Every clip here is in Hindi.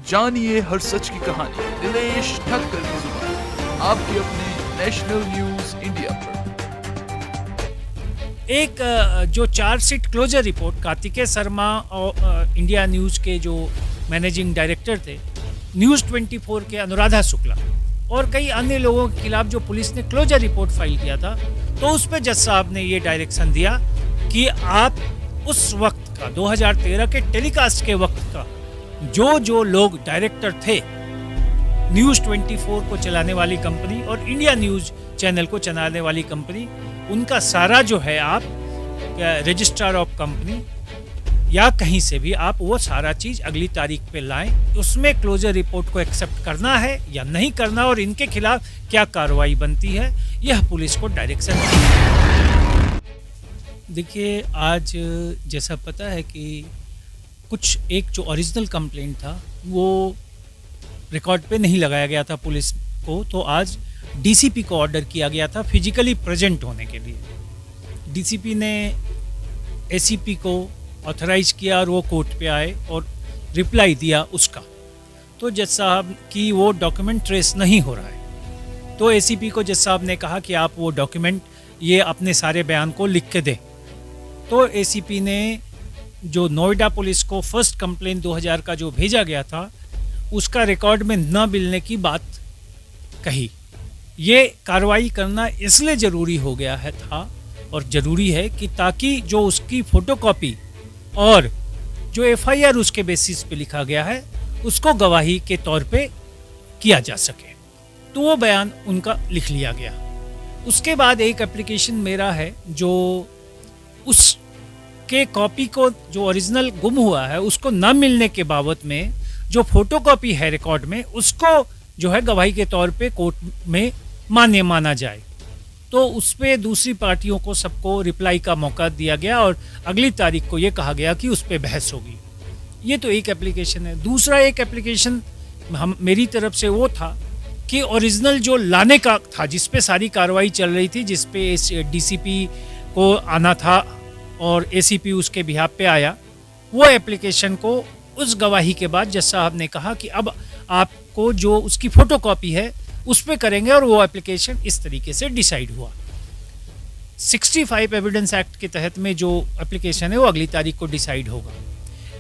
जानिए हर सच की कहानी दिनेश ठक्कर की जुबान आपके अपने नेशनल न्यूज इंडिया पर। एक जो charge sheet closure report Kartikeya Sharma और इंडिया न्यूज़ के जो मैनेजिंग डायरेक्टर थे, न्यूज़ 24 के अनुराधा शुक्ला और कई अन्य लोगों के खिलाफ जो पुलिस ने क्लोजर रिपोर्ट फाइल किया था, तो उस पर जज साहब ने ये डायरेक्शन दिया कि आप उस वक्त का 2013 के टेलीकास्ट के वक्त का जो लोग डायरेक्टर थे न्यूज़ 24 को चलाने वाली कंपनी और इंडिया न्यूज़ चैनल को चलाने वाली कंपनी, उनका सारा जो है आप रजिस्ट्रार ऑफ कंपनी या कहीं से भी आप वो सारा चीज़ अगली तारीख पे लाएं। उसमें क्लोजर रिपोर्ट को एक्सेप्ट करना है या नहीं करना और इनके खिलाफ क्या कार्रवाई बनती है, यह पुलिस को डायरेक्शन है। देखिए, आज जैसा पता है कि कुछ एक जो ओरिजिनल कंप्लेंट था वो रिकॉर्ड पे नहीं लगाया गया था पुलिस को, तो आज डीसीपी को ऑर्डर किया गया था फिजिकली प्रेजेंट होने के लिए। डीसीपी ने एसीपी को ऑथराइज किया और वो कोर्ट पे आए और रिप्लाई दिया उसका। तो जज साहब की वो डॉक्यूमेंट ट्रेस नहीं हो रहा है, तो एसीपी को जज साहब ने कहा कि आप वो डॉक्यूमेंट ये अपने सारे बयान को लिख के दें। तो एसीपी ने जो नोएडा पुलिस को फर्स्ट कंप्लेंट 2000 का जो भेजा गया था उसका रिकॉर्ड में न मिलने की बात कही। ये कार्रवाई करना इसलिए ज़रूरी हो गया है था और ज़रूरी है कि ताकि जो उसकी फ़ोटोकॉपी और जो एफआईआर उसके बेसिस पे लिखा गया है उसको गवाही के तौर पे किया जा सके। तो वो बयान उनका लिख लिया गया। उसके बाद एक एप्लीकेशन मेरा है जो उसके कॉपी को जो ओरिजिनल गुम हुआ है उसको न मिलने के बाबत में जो फोटोकॉपी है रिकॉर्ड में उसको जो है गवाही के तौर पे कोर्ट में मान्य माना जाए। तो उस पर दूसरी पार्टियों को सबको रिप्लाई का मौका दिया गया और अगली तारीख को ये कहा गया कि उस पर बहस होगी। ये तो एक एप्लीकेशन है। दूसरा एक एप्लीकेशन मेरी तरफ से वो था कि ओरिजिनल जो लाने का था जिस पे सारी कार्रवाई चल रही थी, जिस पे डीसीपी को आना था और एसीपी उसके बिहाफ पे आया, वो एप्लीकेशन को उस गवाही के बाद जज साहब ने कहा कि अब आपको जो उसकी फोटोकॉपी है उस पे करेंगे और वो एप्लीकेशन इस तरीके से डिसाइड हुआ। 65 एविडेंस एक्ट के तहत में जो एप्लीकेशन है वो अगली तारीख को डिसाइड होगा।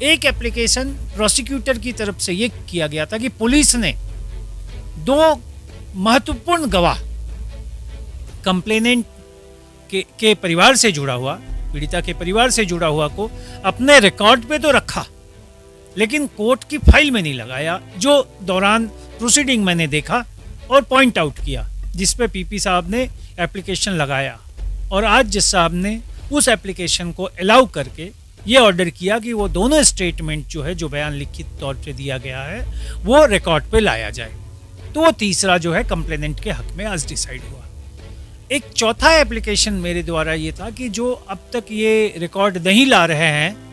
एक एप्लीकेशन प्रोसिक्यूटर की तरफ से ये किया गया था कि पुलिस ने दो महत्वपूर्ण गवाह कंप्लेनेंट के परिवार से जुड़ा हुआ, पीड़िता के परिवार से जुड़ा हुआ को अपने रिकॉर्ड पे तो रखा लेकिन कोर्ट की फाइल में नहीं लगाया, जो दौरान प्रोसीडिंग मैंने देखा और पॉइंट आउट किया, जिस पे पीपी साहब ने एप्लीकेशन लगाया। और आज जज साहब ने उस एप्लीकेशन को अलाउ करके ये ऑर्डर किया कि वो दोनों स्टेटमेंट जो है, जो बयान लिखित तौर पे दिया गया है, वो रिकॉर्ड पे लाया जाए। तो वो तीसरा जो है कंप्लेनेंट के हक में आज डिसाइड हुआ। एक चौथा एप्लीकेशन मेरे द्वारा ये था कि जो अब तक ये रिकॉर्ड नहीं ला रहे हैं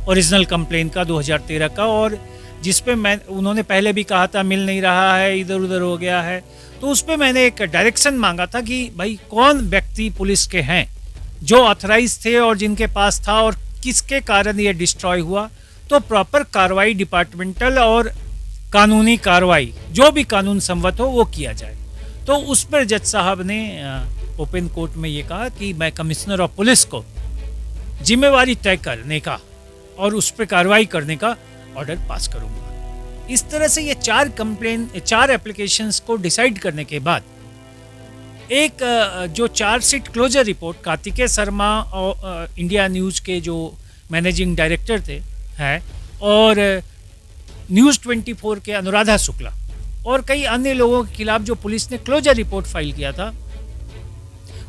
ओरिजिनल कंप्लेंट का 2013 का, और जिस पे उन्होंने पहले भी कहा था मिल नहीं रहा है, इधर उधर हो गया है, तो उस पे मैंने एक डायरेक्शन मांगा था कि भाई कौन व्यक्ति पुलिस के हैं जो ऑथराइज थे और जिनके पास था और किसके कारण ये डिस्ट्रॉय हुआ। तो प्रॉपर कार्रवाई, डिपार्टमेंटल और कानूनी कार्रवाई जो भी कानून सम्मत हो वो किया जाए। तो उस पर जज साहब ने ओपन कोर्ट में ये कहा कि मैं कमिश्नर ऑफ पुलिस को जिम्मेवारी तय करने का और उस पर कार्रवाई करने का ऑर्डर पास करूंगा। इस तरह से ये चार एप्लीकेशंस को डिसाइड करने के बाद एक जो charge sheet closure report Kartikeya Sharma और इंडिया न्यूज़ के जो मैनेजिंग डायरेक्टर थे हैं और न्यूज़ 24 के अनुराधा शुक्ला और कई अन्य लोगों के खिलाफ जो पुलिस ने क्लोजर रिपोर्ट फाइल किया था,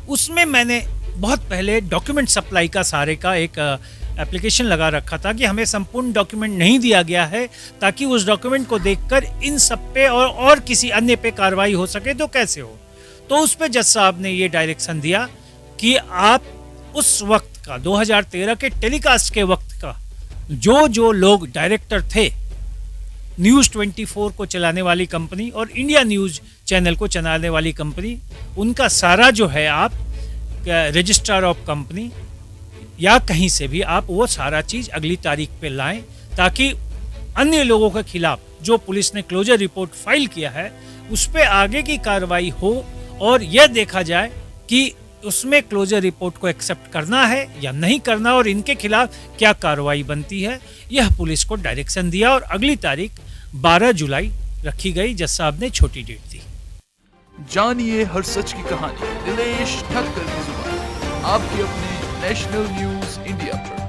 उसमें मैंने बहुत पहले डॉक्यूमेंट सप्लाई का सारे का एक एप्लीकेशन लगा रखा था कि हमें संपूर्ण डॉक्यूमेंट नहीं दिया गया है ताकि उस डॉक्यूमेंट को देखकर इन सब पे और किसी अन्य पे कार्रवाई हो सके तो कैसे हो। तो उस पे जज साहब ने ये डायरेक्शन दिया कि आप उस वक्त का 2013 के टेलीकास्ट के वक्त का जो लोग डायरेक्टर थे न्यूज़ 24 को चलाने वाली कंपनी और इंडिया न्यूज़ चैनल को चलाने वाली कंपनी, उनका सारा जो है आप रजिस्ट्रार ऑफ कंपनी या कहीं से भी आप वो सारा चीज़ अगली तारीख पे लाएं ताकि अन्य लोगों के खिलाफ जो पुलिस ने क्लोजर रिपोर्ट फाइल किया है उस पे आगे की कार्रवाई हो और यह देखा जाए कि उसमें क्लोजर रिपोर्ट को एक्सेप्ट करना है या नहीं करना और इनके खिलाफ क्या कार्रवाई बनती है। यह पुलिस को डायरेक्शन दिया और अगली तारीख 12 जुलाई रखी गई। जज साहब ने छोटी डेट दी। जानिए हर सच की कहानी दिनेश ठक्कर की जुबान, आपके अपने नेशनल न्यूज इंडिया पर।